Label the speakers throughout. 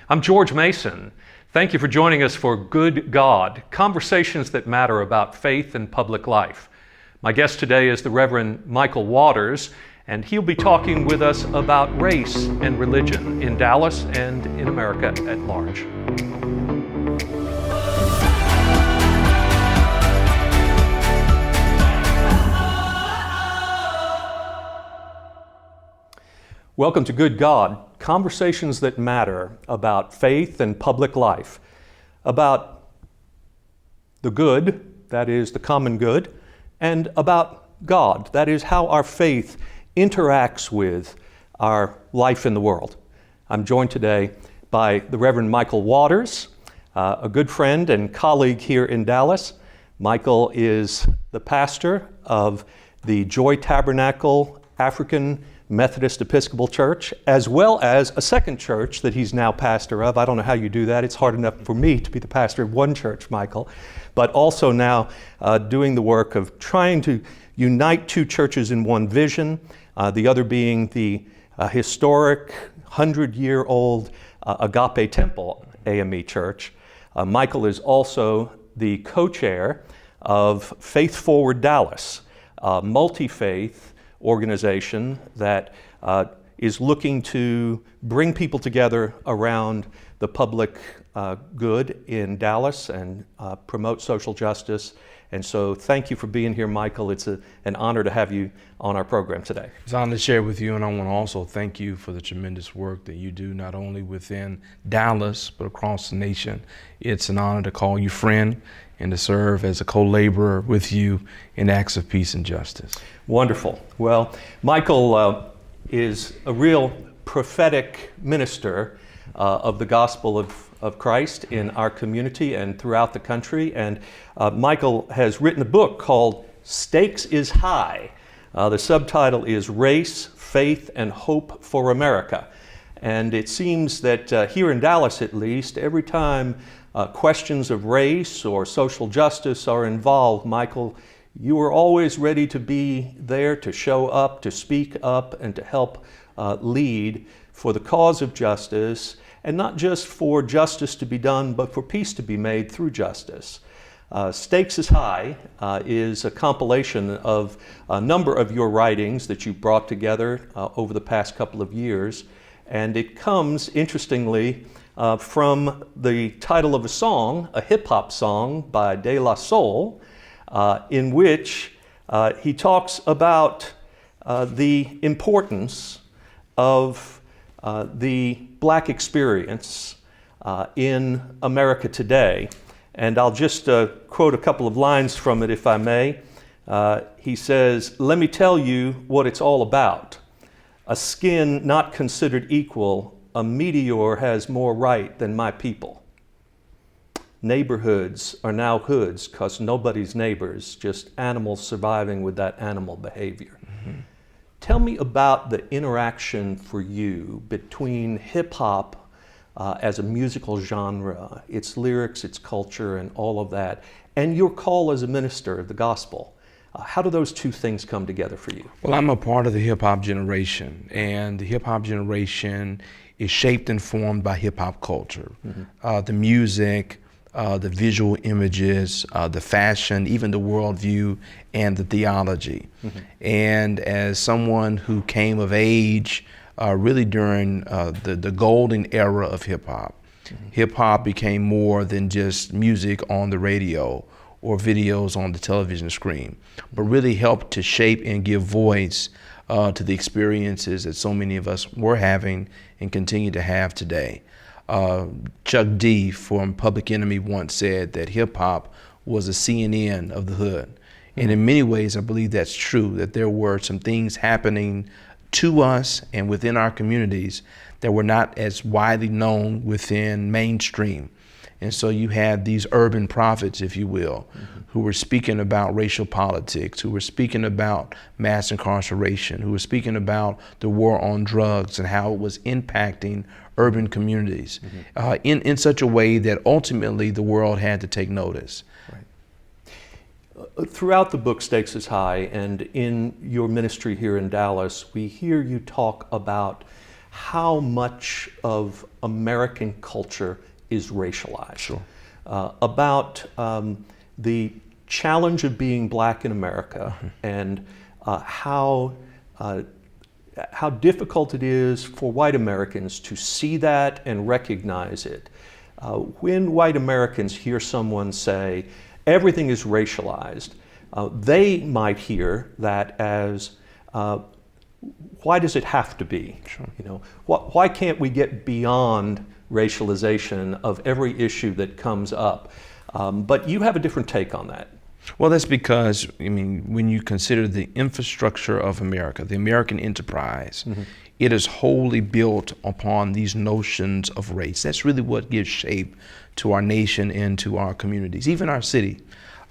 Speaker 1: I'm George Mason. Thank you for joining us for Good God, conversations that matter about faith and public life. My guest today is the Reverend Michael Waters, and he'll be talking with us about race and religion in Dallas and in America at large. Welcome to Good God, conversations that matter about faith and public life, about the good, that is the common good, and about God, that is how our faith interacts with our life in the world. I'm joined today by the Reverend Michael Waters, a good friend and colleague here in Dallas. Michael is the pastor of the Joy Tabernacle African Methodist Episcopal Church, as well as a second church that he's now pastor of. I don't know how you do that. It's hard enough for me to be the pastor of one church, Michael, but also now doing the work of trying to unite two churches in one vision, the other being the historic 100-year-old Agape Temple AME Church. Michael is also the co-chair of Faith Forward Dallas, a multi-faith organization that is looking to bring people together around the public good in Dallas and promote social justice. And so thank you for being here, Michael. It's an honor to have you on our program today.
Speaker 2: It's an honor to share with you, and I want to also thank you for the tremendous work that you do, not only within Dallas, but across the nation. It's an honor to call you friend and to serve as a co-laborer with you in acts of peace and justice.
Speaker 1: Wonderful. Well, Michael is a real prophetic minister of the gospel of Christ in our community and throughout the country. And Michael has written a book called Stakes is High. The subtitle is Race, Faith, and Hope for America. And it seems that here in Dallas, at least, every time questions of race or social justice are involved, Michael, you are always ready to be there to show up, to speak up, and to help lead for the cause of justice, and not just for justice to be done, but for peace to be made through justice. Stakes is High is a compilation of a number of your writings that you brought together over the past couple of years, and it comes, interestingly, from the title of a song, a hip-hop song by De La Soul, in which he talks about the importance of the Black experience in America today. And I'll just quote a couple of lines from it, if I may. He says, "Let me tell you what it's all about. A skin not considered equal, a meteor has more right than my people. Neighborhoods are now hoods because nobody's neighbors, just animals surviving with that animal behavior." Mm-hmm. Tell me about the interaction for you between hip-hop as a musical genre, its lyrics, its culture, and all of that, and your call as a minister of the gospel. How do those two things come together for you?
Speaker 2: Well, I'm a part of the hip-hop generation, and the hip-hop generation is shaped and formed by hip-hop culture. Mm-hmm. The music, the visual images, the fashion, even the worldview and the theology. Mm-hmm. And as someone who came of age really during the golden era of hip-hop, mm-hmm. Hip-hop became more than just music on the radio or videos on the television screen, but really helped to shape and give voice to the experiences that so many of us were having and continue to have today. Chuck D from Public Enemy once said that hip-hop was a CNN of the hood. And in many ways, I believe that's true, that there were some things happening to us and within our communities that were not as widely known within mainstream. And so you had these urban prophets, if you will, mm-hmm. who were speaking about racial politics, who were speaking about mass incarceration, who were speaking about the war on drugs and how it was impacting urban communities, mm-hmm. In such a way that ultimately the world had to take notice.
Speaker 1: Right. Throughout the book Stakes is High and in your ministry here in Dallas, we hear you talk about how much of American culture is racialized.
Speaker 2: Sure.
Speaker 1: About the challenge of being black in America, and how difficult it is for white Americans to see that and recognize it. When white Americans hear someone say everything is racialized, they might hear that as why does it have to be?
Speaker 2: Sure.
Speaker 1: You know, why can't we get beyond racialization of every issue that comes up? But you have a different take on that.
Speaker 2: Well, that's because, I mean, when you consider the infrastructure of America, the American enterprise, it is wholly built upon these notions of race. That's really what gives shape to our nation and to our communities, even our city.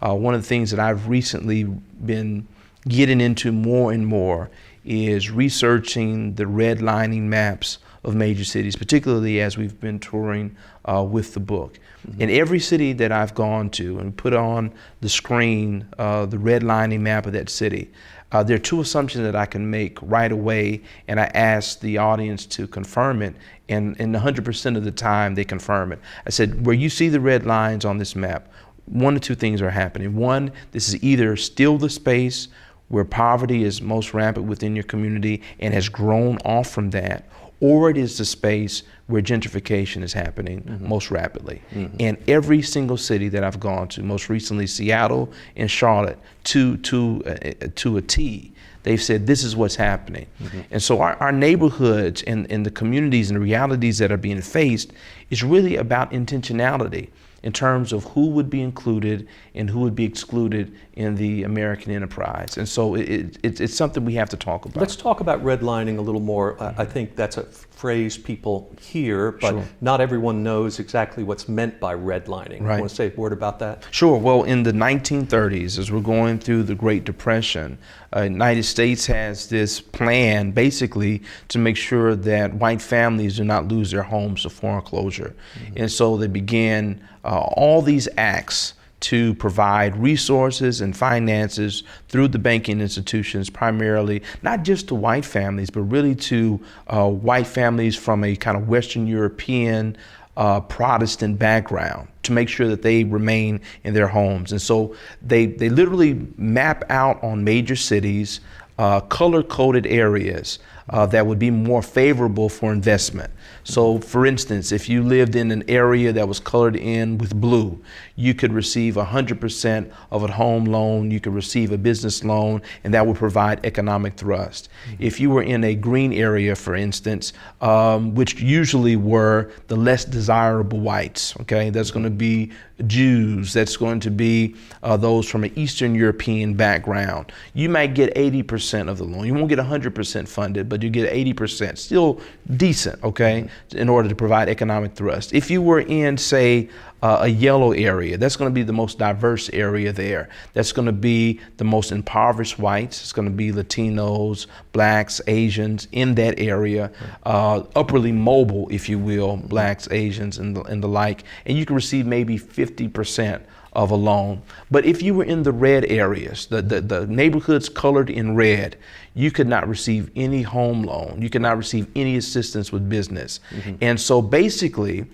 Speaker 2: One of the things that I've recently been getting into more and more is researching the redlining maps of major cities, particularly as we've been touring with the book. In every city that I've gone to and put on the screen the redlining map of that city, there are two assumptions that I can make right away, and I ask the audience to confirm it, and 100% of the time they confirm it. I said, where you see the red lines on this map, one of two things are happening. One, this is either still the space where poverty is most rampant within your community and has grown off from that, or it is the space where gentrification is happening most rapidly. And every single city that I've gone to, most recently Seattle and Charlotte, to a T, they've said this is what's happening. And so our neighborhoods and the communities and the realities that are being faced is really about intentionality in terms of who would be included and who would be excluded in the American enterprise. And so it's something we have to talk about.
Speaker 1: Let's talk about redlining a little more. I think that's a phrase people hear, but
Speaker 2: Sure.
Speaker 1: not everyone knows exactly what's meant by redlining.
Speaker 2: Right.
Speaker 1: Want to say a word about that?
Speaker 2: Sure. Well, in the 1930s, as we're going through the Great Depression, United States has this plan basically to make sure that white families do not lose their homes to foreclosure. And so they began all these acts to provide resources and finances through the banking institutions, primarily not just to white families, but really to white families from a kind of Western European Protestant background, to make sure that they remain in their homes. And so they literally map out on major cities color-coded areas that would be more favorable for investment. So for instance, if you lived in an area that was colored in with blue, you could receive 100% of a home loan, you could receive a business loan, and that would provide economic thrust. If you were in a green area, for instance, which usually were the less desirable whites, okay, that's going to be Jews, that's going to be those from an Eastern European background, you might get 80% of the loan. You won't get 100% funded, but you get 80%, still decent, okay, in order to provide economic thrust. If you were in, say, a yellow area, that's going to be the most diverse area there. That's going to be the most impoverished whites. It's going to be Latinos, blacks, Asians in that area, upperly mobile, if you will, blacks, Asians, and the like. And you can receive maybe 50% of a loan. But if you were in the red areas, the neighborhoods colored in red, you could not receive any home loan. You could not receive any assistance with business. And so basically,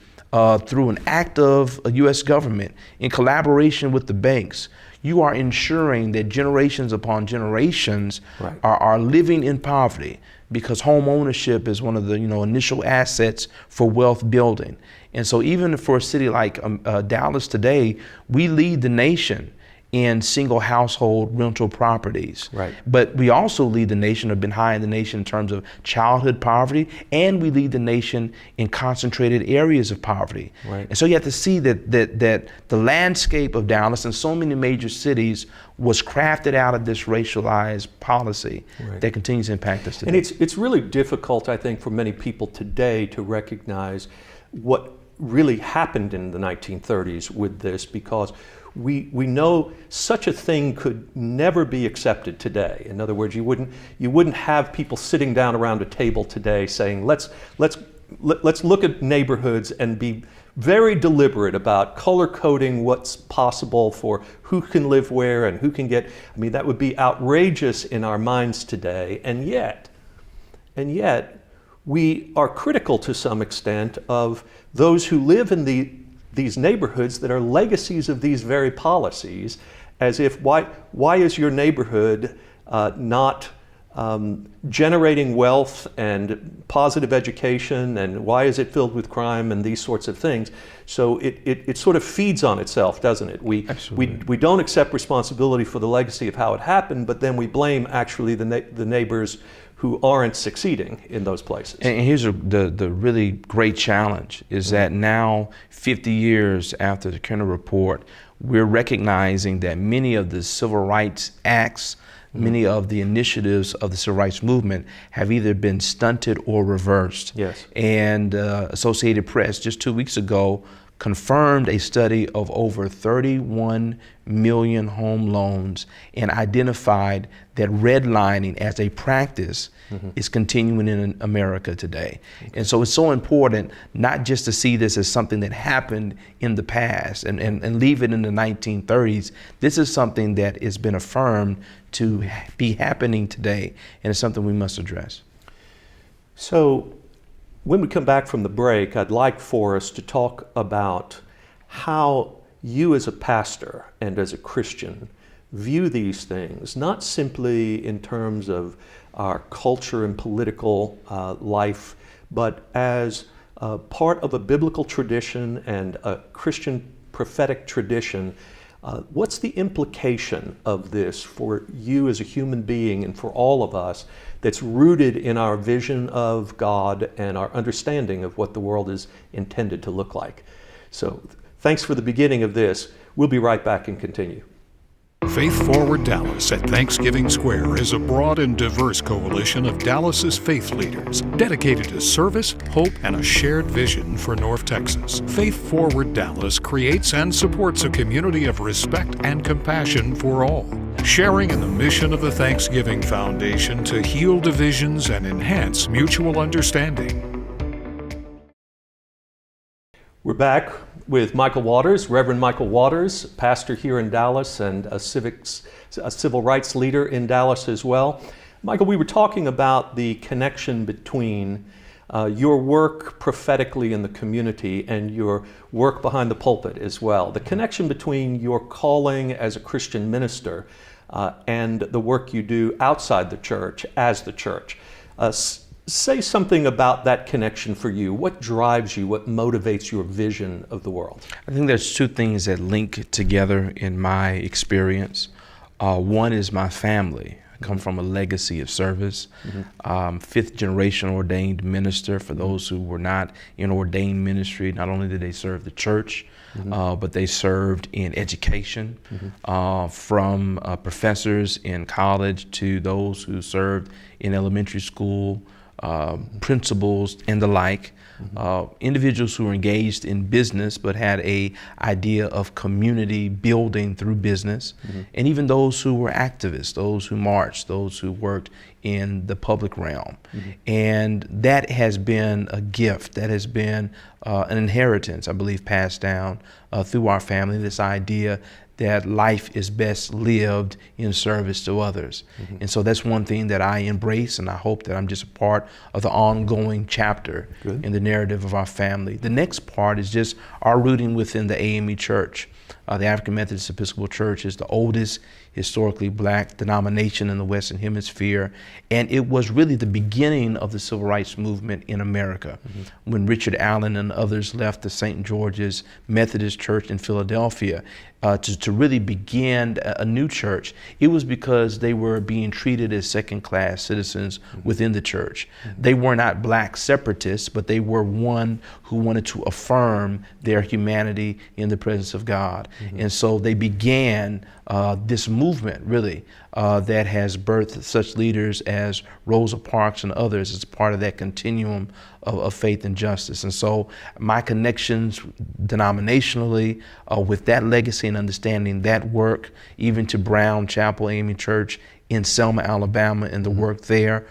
Speaker 2: through an act of a U.S. government in collaboration with the banks, you are ensuring that generations upon generations
Speaker 1: Right.
Speaker 2: are living in poverty, because home ownership is one of the initial assets for wealth building. And so even for a city like Dallas today, we lead the nation in single household rental properties.
Speaker 1: Right.
Speaker 2: But we also lead the nation, or been high in the nation in terms of childhood poverty, and we lead the nation in concentrated areas of poverty.
Speaker 1: Right.
Speaker 2: And so you have to see that the landscape of Dallas and so many major cities was crafted out of this racialized policy
Speaker 1: Right.
Speaker 2: that continues to impact us today.
Speaker 1: And it's really difficult, I think, for many people today to recognize what really happened in the 1930s with this, because we know such a thing could never be accepted today. In other words, you wouldn't have people sitting down around a table today saying, let's look at neighborhoods and be very deliberate about color coding what's possible for who can live where and who can get. I mean, that would be outrageous in our minds today. And yet, we are critical to some extent of those who live in these neighborhoods that are legacies of these very policies, as if why is your neighborhood not generating wealth and positive education, and why is it filled with crime and these sorts of things? So it sort of feeds on itself, doesn't it? We don't accept responsibility for the legacy of how it happened, but then we blame actually the neighbors who aren't succeeding in those places.
Speaker 2: And here's the really great challenge is that now, 50 years after the Kerner Report, we're recognizing that many of the civil rights acts, many of the initiatives of the civil rights movement have either been stunted or reversed.
Speaker 1: Yes.
Speaker 2: And Associated Press just 2 weeks ago confirmed a study of over 31 million home loans and identified that redlining as a practice is continuing in America today. And so it's so important not just to see this as something that happened in the past and leave it in the 1930s. This is something that has been affirmed to be happening today, and it's something we must address.
Speaker 1: So when we come back from the break, I'd like for us to talk about how you as a pastor and as a Christian view these things, not simply in terms of our culture and political life, but as part of a biblical tradition and a Christian prophetic tradition. What's the implication of this for you as a human being and for all of us that's rooted in our vision of God and our understanding of what the world is intended to look like? So thanks for the beginning of this. We'll be right back and continue.
Speaker 3: Faith Forward Dallas at Thanksgiving Square is a broad and diverse coalition of Dallas's faith leaders dedicated to service, hope, and a shared vision for North Texas. Faith Forward Dallas creates and supports a community of respect and compassion for all, sharing in the mission of the Thanksgiving Foundation to heal divisions and enhance mutual understanding.
Speaker 1: We're back with Michael Waters, Reverend Michael Waters, pastor here in Dallas and a civil rights leader in Dallas as well. Michael, we were talking about the connection between your work prophetically in the community and your work behind the pulpit as well. The connection between your calling as a Christian minister and the work you do outside the church as the church. Say something about that connection for you. What drives you? What motivates your vision of the world?
Speaker 2: I think there's two things that link together in my experience. One is my family. I come from a legacy of service. Fifth generation ordained minister. For those who were not in ordained ministry, not only did they serve the church, but they served in education, from professors in college to those who served in elementary school, principals and the like, individuals who were engaged in business but had a idea of community building through business, and even those who were activists, those who marched, those who worked in the public realm. And that has been a gift, that has been an inheritance, I believe, passed down through our family, this idea that life is best lived in service to others. And so that's one thing that I embrace, and I hope that I'm just a part of the ongoing chapter in the narrative of our family. The next part is just our rooting within the AME Church. The African Methodist Episcopal Church is the oldest historically black denomination in the Western Hemisphere, and it was really the beginning of the civil rights movement in America. When Richard Allen and others left the St. George's Methodist Church in Philadelphia to really begin a new church, it was because they were being treated as second-class citizens within the church. They were not black separatists, but they were one who wanted to affirm their humanity in the presence of God. And so they began this movement, really, that has birthed such leaders as Rosa Parks and others as part of that continuum of faith and justice. And so my connections denominationally with that legacy and understanding that work, even to Brown Chapel AME Church in Selma, Alabama, and the work there,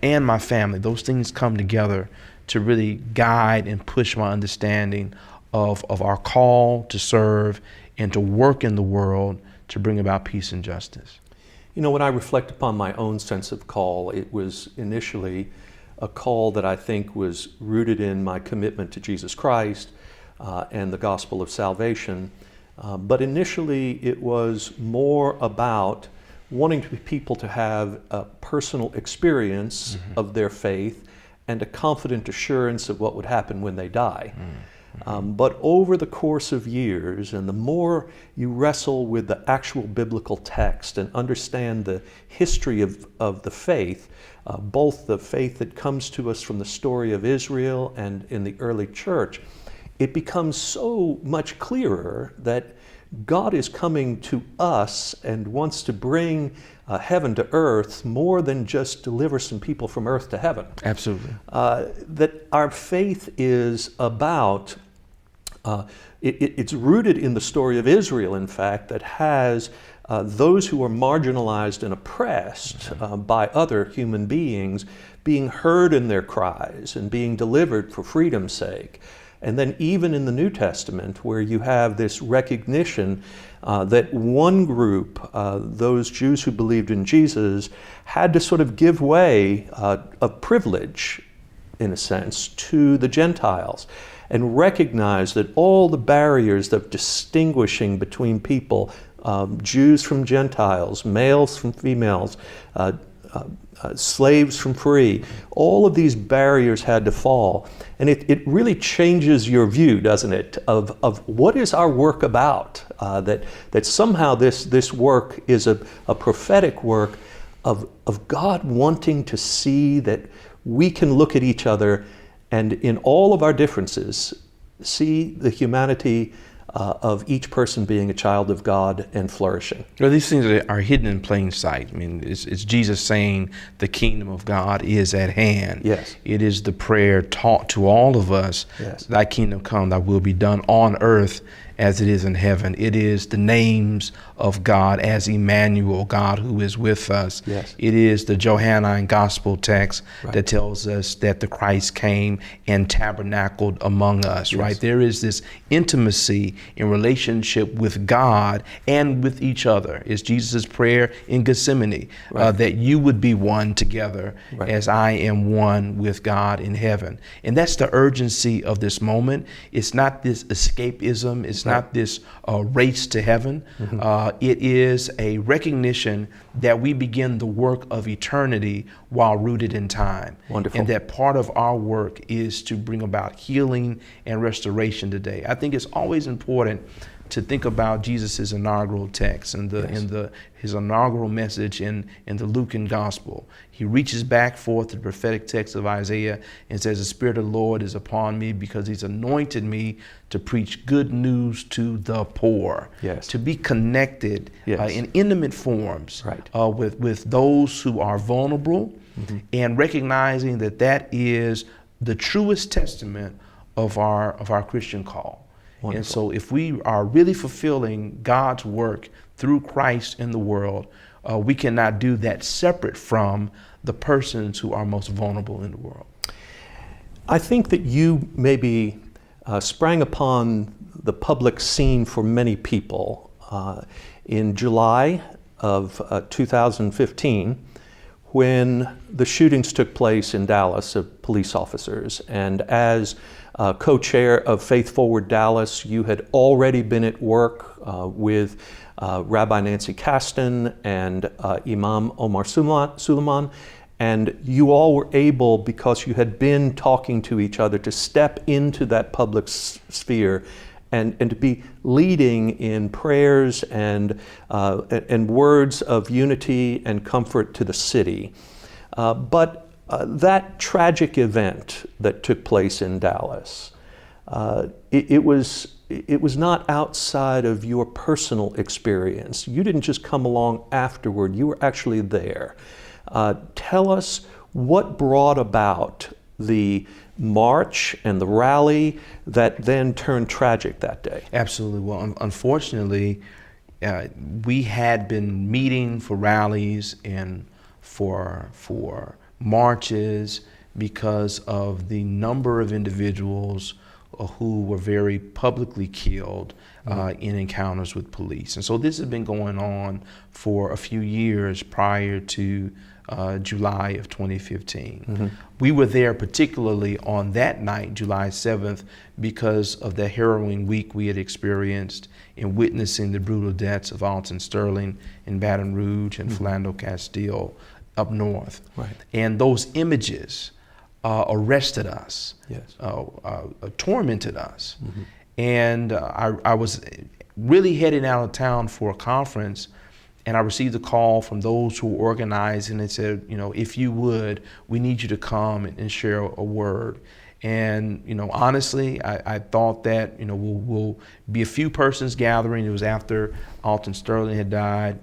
Speaker 2: and my family, those things come together to really guide and push my understanding of our call to serve and to work in the world to bring about peace and justice.
Speaker 1: You know, when I reflect upon my own sense of call, it was initially a call that I think was rooted in my commitment to Jesus Christ and the gospel of salvation. But initially, it was more about wanting people to have a personal experience of their faith and a confident assurance of what would happen when they die. But over the course of years, and the more you wrestle with the actual biblical text and understand the history of the faith, both the faith that comes to us from the story of Israel and in the early church, it becomes so much clearer that God is coming to us and wants to bring heaven to earth more than just deliver some people from earth to heaven.
Speaker 2: Absolutely.
Speaker 1: That our faith is about, it's rooted in the story of Israel, in fact, that has those who are marginalized and oppressed by other human beings being heard in their cries and being delivered for freedom's sake. And then even in the New Testament, where you have this recognition that one group, those Jews who believed in Jesus, had to sort of give way of privilege, in a sense, to the Gentiles, and recognize that all the barriers of distinguishing between people, Jews from Gentiles, males from females, slaves from free, all of these barriers had to fall. And it really changes your view, doesn't it, of what is our work about? That somehow this work is a prophetic work of God wanting to see that we can look at each other and in all of our differences, see the humanity of each person being a child of God and flourishing.
Speaker 2: You know, these things are hidden in plain sight. I mean, it's Jesus saying the kingdom of God is at hand.
Speaker 1: Yes.
Speaker 2: It is the prayer taught to all of us.
Speaker 1: Yes.
Speaker 2: Thy kingdom come, thy will be done on earth as it is in heaven. It is the names of God as Emmanuel, God who is with us.
Speaker 1: Yes.
Speaker 2: It is the Johannine gospel text
Speaker 1: Right.
Speaker 2: that tells us that the Christ came and tabernacled among us,
Speaker 1: Yes.
Speaker 2: right? There is this intimacy in relationship with God and with each other. It's Jesus' prayer in Gethsemane,
Speaker 1: Right.
Speaker 2: that you would be one together
Speaker 1: Right.
Speaker 2: as I am one with God in heaven. And that's the urgency of this moment. It's not this escapism. It's not this race to heaven. It is a recognition that we begin the work of eternity while rooted in time.
Speaker 1: Wonderful.
Speaker 2: And that part of our work is to bring about healing and restoration today. I think it's always important to think about Jesus' inaugural text and his inaugural message in the Lucan gospel. He reaches back forth to the prophetic text of Isaiah and says, the Spirit of the Lord is upon me because he's anointed me to preach good news to the poor.
Speaker 1: Yes.
Speaker 2: To be connected
Speaker 1: Yes.
Speaker 2: in intimate forms
Speaker 1: Right.
Speaker 2: with those who are vulnerable, and recognizing that is the truest testament of our Christian call.
Speaker 1: Wonderful.
Speaker 2: And so if we are really fulfilling God's work through Christ in the world, we cannot do that separate from the persons who are most vulnerable in the world.
Speaker 1: I think that you maybe sprang upon the public scene for many people in July of 2015, when the shootings took place in Dallas of police officers. And as co-chair of Faith Forward Dallas, you had already been at work with Rabbi Nancy Kasten and Imam Omar Suleiman, and you all were able, because you had been talking to each other, to step into that public sphere and to be leading in prayers and words of unity and comfort to the city. But that tragic event that took place in Dallas, it was not outside of your personal experience. You didn't just come along afterward, you were actually there. Tell us what brought about the march and the rally that then turned tragic that day.
Speaker 2: Absolutely. Well, unfortunately, we had been meeting for rallies and for marches because of the number of individuals who were very publicly killed in encounters with police. And so this has been going on for a few years prior to July of 2015. We were there particularly on that night, July 7th, because of the harrowing week we had experienced in witnessing the brutal deaths of Alton Sterling in Baton Rouge and Philando Castile up north.
Speaker 1: Right.
Speaker 2: And those images arrested us,
Speaker 1: Yes.
Speaker 2: tormented us. And I was really heading out of town for a conference, and I received a call from those who were organizing and said, if you would, we need you to come and share a word. And, honestly, I thought that, we'll be a few persons gathering. It was after Alton Sterling had died.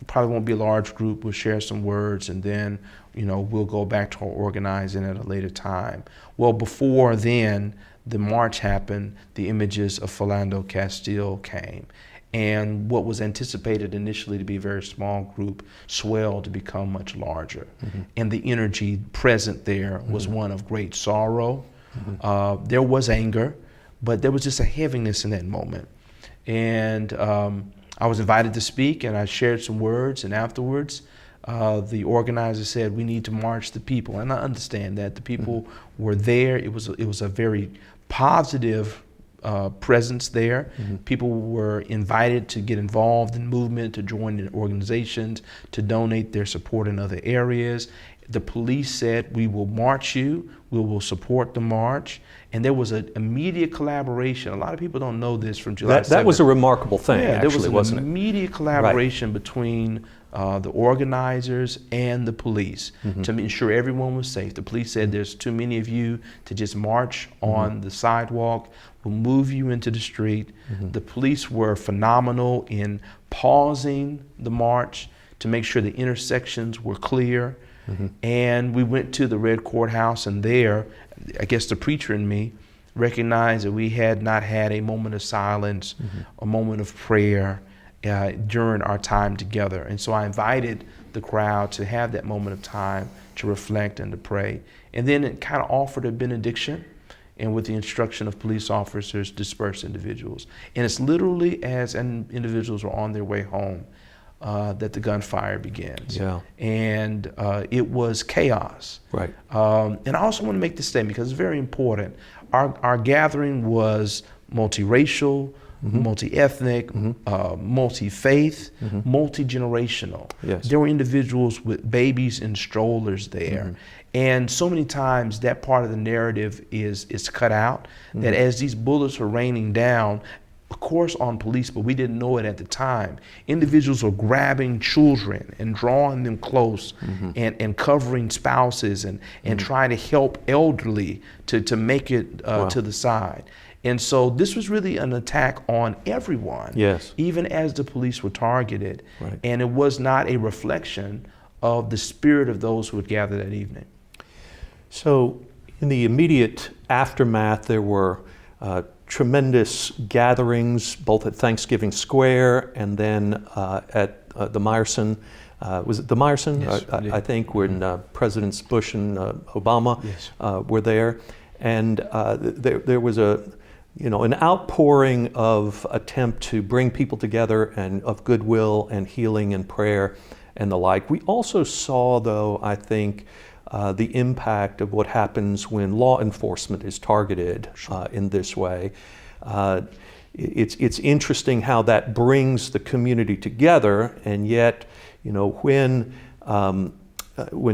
Speaker 2: Probably won't be a large group. We'll share some words, and then, we'll go back to our organizing at a later time. Well, before then, the march happened, the images of Philando Castile came. And what was anticipated initially to be a very small group swelled to become much larger. And the energy present there was one of great sorrow. There was anger, but there was just a heaviness in that moment. And I was invited to speak, and I shared some words, and afterwards, the organizer said, we need to march the people. And I understand that. The people were there. It was a very positive presence there. People were invited to get involved in movement, to join in organizations, to donate their support in other areas. The police said, we will march you, we will support the march. And there was an immediate collaboration. A lot of people don't know this from July 7th.
Speaker 1: That was a remarkable thing,
Speaker 2: Yeah,
Speaker 1: actually,
Speaker 2: there was
Speaker 1: wasn't
Speaker 2: an
Speaker 1: it?
Speaker 2: immediate collaboration between the organizers and the police to ensure everyone was safe. The police said, there's too many of you to just march on the sidewalk. We'll move you into the street. The police were phenomenal in pausing the march to make sure the intersections were clear. And we went to the Red Courthouse, and there, I guess the preacher in me recognized that we had not had a moment of silence, a moment of prayer during our time together. And so I invited the crowd to have that moment of time to reflect and to pray. And then it kind of offered a benediction, and with the instruction of police officers, disperse individuals. And it's literally as individuals were on their way home that the gunfire begins.
Speaker 1: Yeah.
Speaker 2: And it was chaos.
Speaker 1: Right.
Speaker 2: And I also want to make this statement because it's very important. Our gathering was multiracial, multi-ethnic, multi-faith, multi-generational.
Speaker 1: Yes.
Speaker 2: There were individuals with babies in strollers there. And so many times that part of the narrative is cut out, that as these bullets were raining down, of course on police, but we didn't know it at the time, individuals were grabbing children and drawing them close and covering spouses and trying to help elderly to make it to the side. And so this was really an attack on everyone,
Speaker 1: Yes.
Speaker 2: even as the police were targeted.
Speaker 1: Right.
Speaker 2: And it was not a reflection of the spirit of those who had gathered that evening.
Speaker 1: So in the immediate aftermath, there were tremendous gatherings, both at Thanksgiving Square and then at the Meyerson. Was it the Meyerson?
Speaker 2: Yes,
Speaker 1: I think when Presidents Bush and Obama
Speaker 2: Yes.
Speaker 1: were there. And there was an outpouring of attempt to bring people together and of goodwill and healing and prayer and the like. We also saw, though, I think, the impact of what happens when law enforcement is targeted in this way. It's interesting how that brings the community together, and yet, when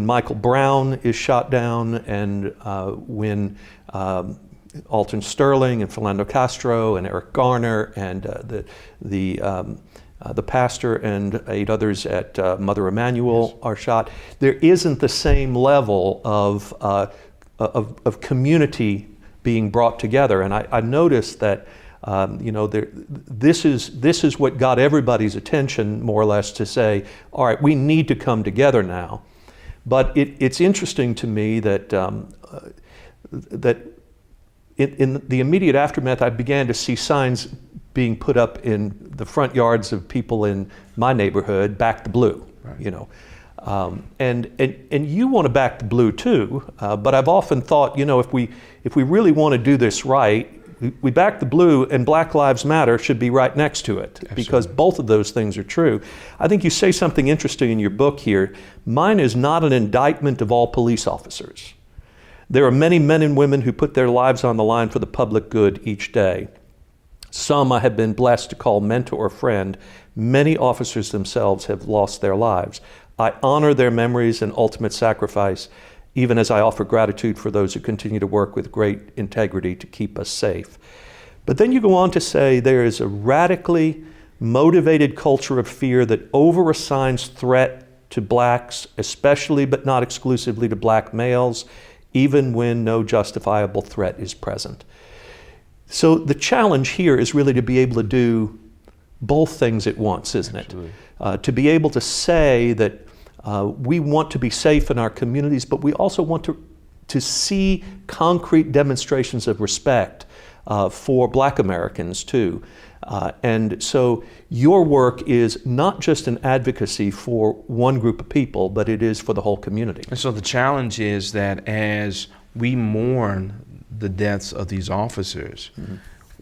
Speaker 1: Michael Brown is shot down, and when Alton Sterling and Philando Castro and Eric Garner and the pastor and 8 others at Mother Emanuel are shot, there isn't the same level of community being brought together. And I noticed that this is what got everybody's attention, more or less, to say, all right, we need to come together now. But it's interesting to me that that in the immediate aftermath, I began to see signs being put up in the front yards of people in my neighborhood, back the blue,
Speaker 2: Right.
Speaker 1: and you want to back the blue too, but I've often thought, if we really want to do this right, we back the blue, and Black Lives Matter should be right next to it, because both of those things are true. I think you say something interesting in your book here. Mine is not an indictment of all police officers. There are many men and women who put their lives on the line for the public good each day. Some I have been blessed to call mentor or friend. Many officers themselves have lost their lives. I honor their memories and ultimate sacrifice, even as I offer gratitude for those who continue to work with great integrity to keep us safe. But then you go on to say there is a radically motivated culture of fear that overassigns threat to blacks, especially but not exclusively to black males, even when no justifiable threat is present. So the challenge here is really to be able to do both things at once, isn't it? To be able to say that we want to be safe in our communities, but we also want to see concrete demonstrations of respect for Black Americans too. And so your work is not just an advocacy for one group of people, but it is for the whole community.
Speaker 2: And so the challenge is that as we mourn the deaths of these officers,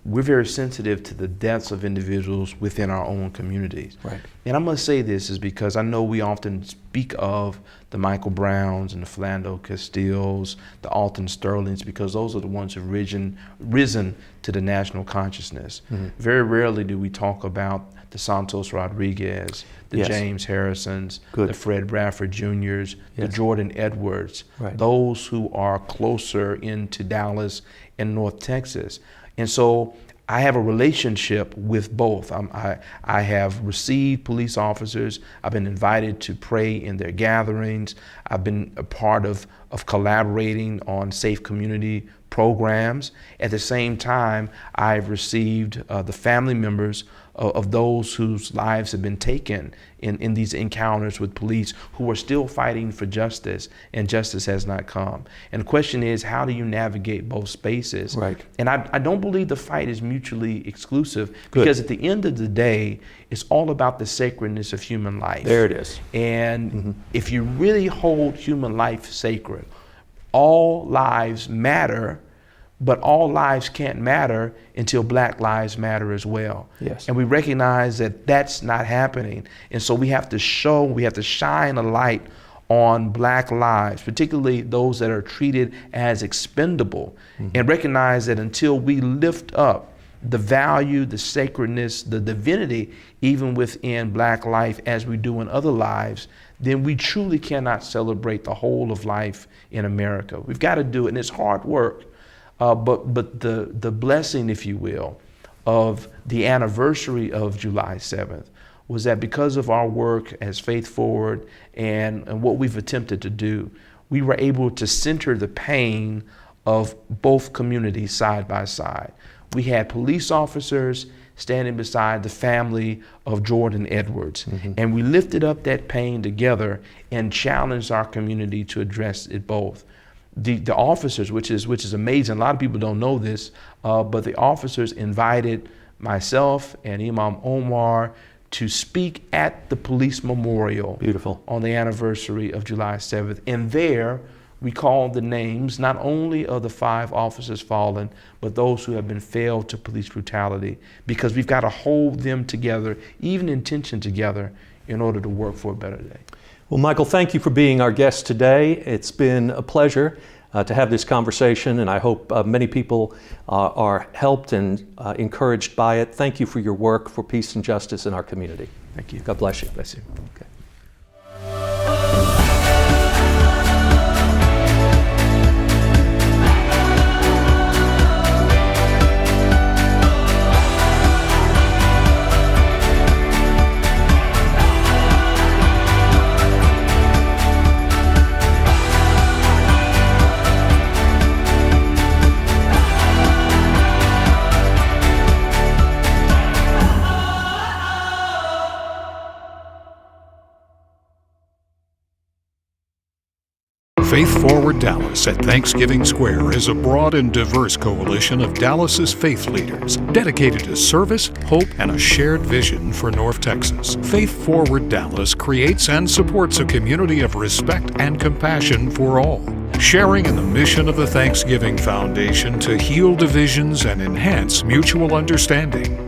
Speaker 2: we're very sensitive to the deaths of individuals within our own communities.
Speaker 1: Right.
Speaker 2: And I must say this is because I know we often speak of the Michael Browns and the Philando Castillos, the Alton Sterlings, because those are the ones who've risen to the national consciousness. Very rarely do we talk about the Santos Rodriguez, the
Speaker 1: Yes.
Speaker 2: James Harrisons,
Speaker 1: Good.
Speaker 2: the Fred Bradford Juniors, the
Speaker 1: Yes.
Speaker 2: Jordan Edwards,
Speaker 1: Right.
Speaker 2: those who are closer into Dallas and North Texas. And so I have a relationship with both. I have received police officers. I've been invited to pray in their gatherings. I've been a part of collaborating on safe community programs. At the same time, I've received the family members of those whose lives have been taken in these encounters with police, who are still fighting for justice, and justice has not come. And the question is, how do you navigate both spaces?
Speaker 1: Right.
Speaker 2: And I don't believe the fight is mutually exclusive,
Speaker 1: Good.
Speaker 2: because at the end of the day, it's all about the sacredness of human life.
Speaker 1: There it is.
Speaker 2: And if you really hold human life sacred, all lives matter, but all lives can't matter until Black lives matter as well.
Speaker 1: Yes.
Speaker 2: And we recognize that that's not happening. And so we have to shine a light on Black lives, particularly those that are treated as expendable, and recognize that until we lift up the value, the sacredness, the divinity, even within Black life as we do in other lives, then we truly cannot celebrate the whole of life in America. We've got to do it, and it's hard work. But the blessing, if you will, of the anniversary of July 7th was that because of our work as Faith Forward and what we've attempted to do, we were able to center the pain of both communities side by side. We had police officers standing beside the family of Jordan Edwards, and we lifted up that pain together and challenged our community to address it both. The officers, which is amazing. A lot of people don't know this, but the officers invited myself and Imam Omar to speak at the police memorial.
Speaker 1: Beautiful.
Speaker 2: On the anniversary of July 7th. And there we called the names not only of the 5 officers fallen, but those who have been failed to police brutality, because we've got to hold them together, even in tension together, in order to work for a better day.
Speaker 1: Well, Michael, thank you for being our guest today. It's been a pleasure to have this conversation, and I hope many people are helped and encouraged by it. Thank you for your work for peace and justice in our community.
Speaker 2: Thank you.
Speaker 1: God bless you.
Speaker 2: Bless you.
Speaker 1: Okay.
Speaker 3: Faith Forward Dallas at Thanksgiving Square is a broad and diverse coalition of Dallas's faith leaders dedicated to service, hope, and a shared vision for North Texas. Faith Forward Dallas creates and supports a community of respect and compassion for all, sharing in the mission of the Thanksgiving Foundation to heal divisions and enhance mutual understanding.